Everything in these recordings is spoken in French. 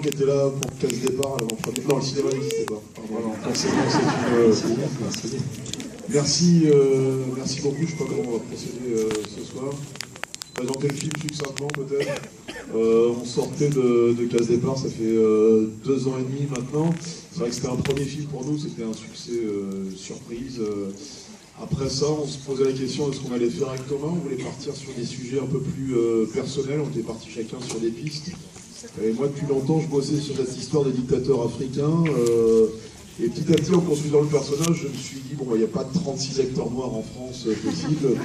qui était là pour Casse Départ à l'avant-première. Non, le cinéma n'existait pas. Voilà, forcément, c'est une... Merci beaucoup. Je ne sais pas comment on va procéder ce soir. Présenter le film succinctement peut-être. On sortait de Casse Départ, ça fait 2 ans et demi maintenant. C'est vrai que c'était un premier film pour nous, c'était un succès surprise. Après ça, on se posait la question de ce qu'on allait faire avec Thomas. On voulait partir sur des sujets un peu plus personnels. On était partis chacun sur des pistes. Et moi, depuis longtemps, je bossais sur cette histoire des dictateurs africains. Et petit à petit, en construisant le personnage, je me suis dit, bon, il n'y a pas 36 acteurs noirs en France possible.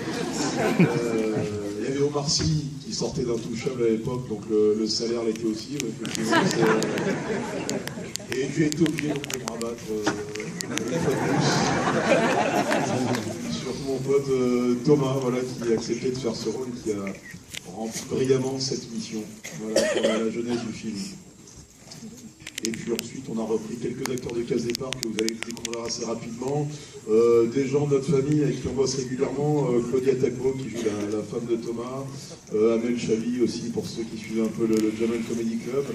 Il y avait Omar Sy qui sortait d'Intouchable à l'époque, donc le salaire l'était aussi. Et j'ai été obligé de me rabattre une fois de plus sur mon pote Thomas, voilà, qui a accepté de faire ce rôle et qui a rempli brillamment cette mission, voilà, pour la jeunesse du film. Et puis ensuite, on a repris quelques acteurs de Casse Départ que vous allez découvrir assez rapidement. Des gens de notre famille avec qui on bosse régulièrement, Claudia Tagbo qui joue la femme de Thomas, Amel Chavi aussi pour ceux qui suivent un peu le Jamel Comedy Club.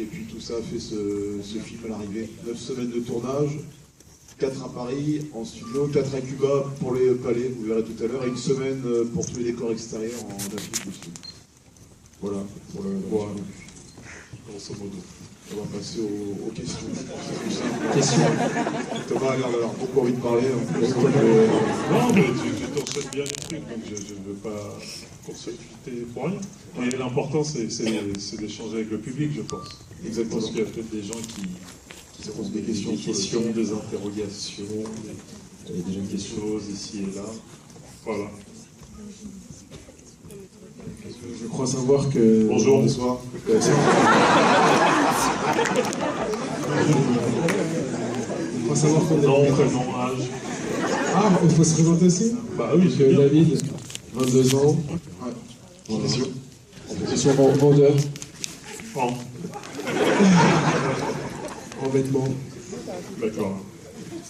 Et puis tout ça a fait ce film à l'arrivée. 9 semaines de tournage, 4 à Paris en studio, 4 à Cuba pour les palais, vous verrez tout à l'heure, et 1 semaine pour tous les décors extérieurs en Afrique du Sud. Voilà pour le grosso modo. On va passer aux questions. Thomas a l'air d'avoir beaucoup envie de parler. Non, mais tu t'en souhaites bien les trucs, donc je ne veux pas consulter pour rien. Mais l'important, c'est d'échanger avec le public, je pense. Exactement. Parce qu'il y a peut-être des gens qui se posent des questions, des interrogations, des choses ici et là. Voilà. Je crois savoir que... Bonjour. Bonsoir. Je crois savoir qu'on est... Nom, prénom, âge. Ah, il faut se présenter aussi. Bah oui, Donc, David, 22 ans. Ouais. Voilà. Question. Je suis vendeur Franck. en vêtements. D'accord.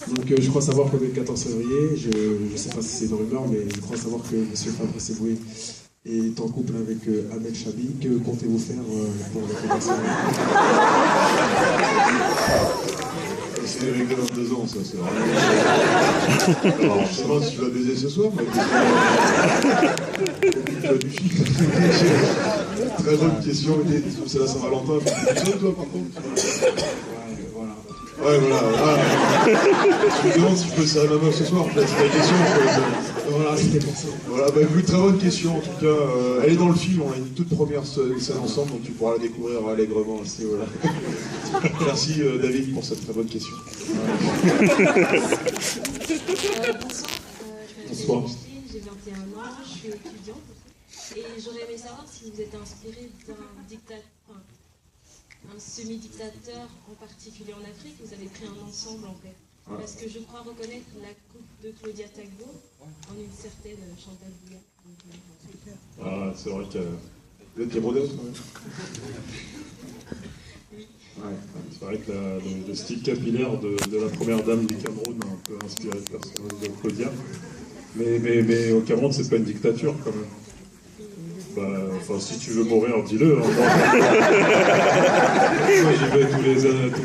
Donc je crois savoir qu'on est le 14 février. Je ne sais pas si c'est une rumeur, mais je crois savoir que M. Fabrice Eboué est en couple avec Amel Chabi. Que comptez-vous faire pour la fondation? C'est avec de 22 ans, ça, c'est vraiment... Alors, je sais pas si tu vas baiser ce soir, mais... du film. Très bonne question, c'est la Saint-Valentin. Tu es toi, par contre? Ouais, voilà. Je me demande si je peux serrer ma meuf ce soir, c'est la question. Voilà, c'était pour ça. Voilà, bah, une très bonne question en tout cas. Elle est dans le film, on a une toute première scène ensemble, donc tu pourras la découvrir allègrement à ce niveau-là. Merci David pour cette très bonne question. Bonsoir, je m'appelle Justine, j'ai 21 ans, je suis étudiante et j'aurais aimé savoir si vous êtes inspiré un semi-dictateur en particulier en Afrique. Vous avez créé un ensemble en fait. Parce que je crois reconnaître la coupe de Claudia Tagbo en une certaine Chantal Bouya. Ah, c'est vrai que... Vous êtes cabrodeuse quand même? Oui. Ouais. C'est vrai que le style capillaire de la première dame du Cameroun a un peu inspiré le personnage de Claudia. Mais au Cameroun, c'est pas une dictature quand même. Bah, enfin, si tu veux mourir, dis-le. Hein. Moi, j'y vais tous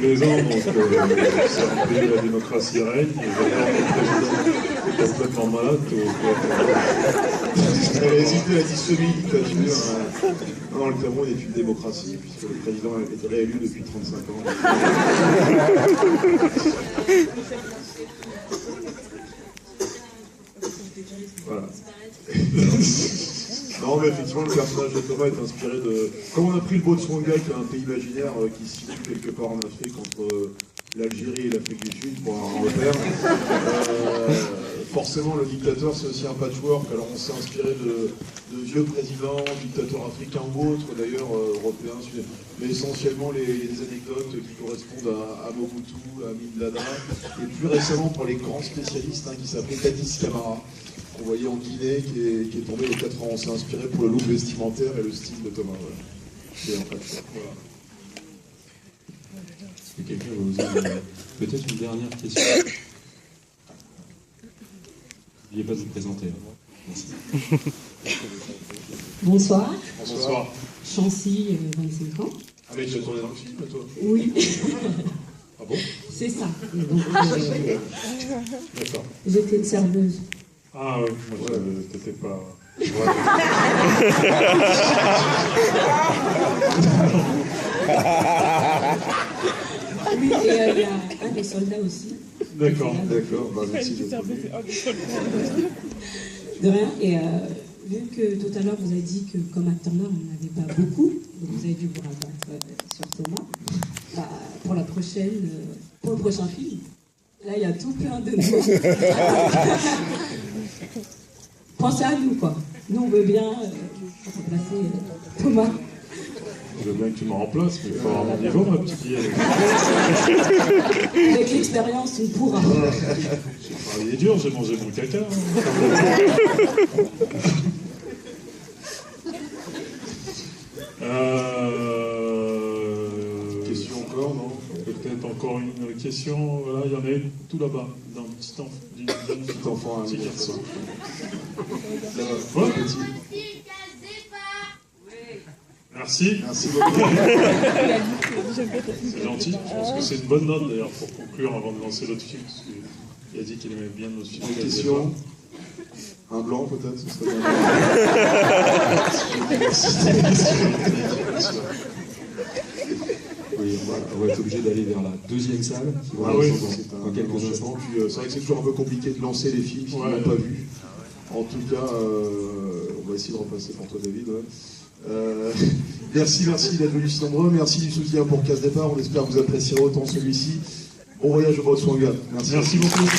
les ans, donc c'est un pays où la démocratie règne. Et j'adore le président complètement malade. Elle a hésité à dire semi-dictature. Non, le Cameroun est une démocratie, puisque le président a été réélu depuis 35 ans. Voilà. Non, mais effectivement, le personnage de Thomas est inspiré de... Comme on a pris le Botswana, qui est un pays imaginaire qui se situe quelque part en Afrique, entre l'Algérie et l'Afrique du Sud, pour un repère, forcément, le dictateur, c'est aussi un patchwork. Alors, on s'est inspiré de vieux présidents, dictateurs africains ou autres, d'ailleurs, européens, mais essentiellement les anecdotes qui correspondent à Mobutu, à Amin Dada, et plus récemment, pour les grands spécialistes, qui s'appelait Dadis Camara, qu'on voyait en Guinée, qui est tombé il y a 4 ans. On s'est inspiré pour le look vestimentaire et le style de Thomas. Voilà. C'est un patchwork. Voilà. Est-ce que quelqu'un va oser peut-être une dernière question? N'oubliez pas de vous présenter. Merci. Bonsoir, Bonsoir. Chancy, 25 ans. Ah Mais tu as tourné dans le film, toi? Oui, Ah bon? c'est ça. Donc, D'accord. j'étais une serveuse. Ah ouais, moi t'étais pas... Oui, et il y a un des soldats aussi. D'accord. D'accord, bah merci de De rien. Et vu que tout à l'heure vous avez dit que comme acteur là, on n'avait pas beaucoup, donc vous avez dû vous rabattre sur Thomas. Bah, pour la prochaine, pour le prochain film, là il y a tout plein de noms. Pensez à nous quoi. Nous on veut bien remplacer Thomas. Je veux bien que tu me remplaces, mais il faut avoir mon niveau, ma petite vieille. Avec l'expérience, on pourra. J'ai travaillé dur, j'ai mangé mon caca. Hein. Question encore, non? Peut-être encore une question. Voilà, il y en a une tout là-bas, d'un petit enfant, Petit enfant, un petit petit garçon. Quoi? Ouais. Merci. Merci beaucoup. C'est gentil. Je pense que c'est une bonne note d'ailleurs pour conclure avant de lancer l'autre film. Parce qu'il a dit qu'il aimait bien notre film. Une question. Un blanc peut-être, ce serait bien. Oui, on va être obligé d'aller vers la deuxième salle, qui va Ah oui. dans quelques instants. Puis, c'est vrai que c'est toujours un peu compliqué de lancer les films si on n'a pas vu. En tout cas, on va essayer de repasser pour toi, David. Ouais. Merci d'être venu si nombreux. Merci du soutien pour Casse Départ. On espère que vous apprécierez autant celui-ci. Bon voyage au Botswana. Merci. Merci beaucoup. Merci.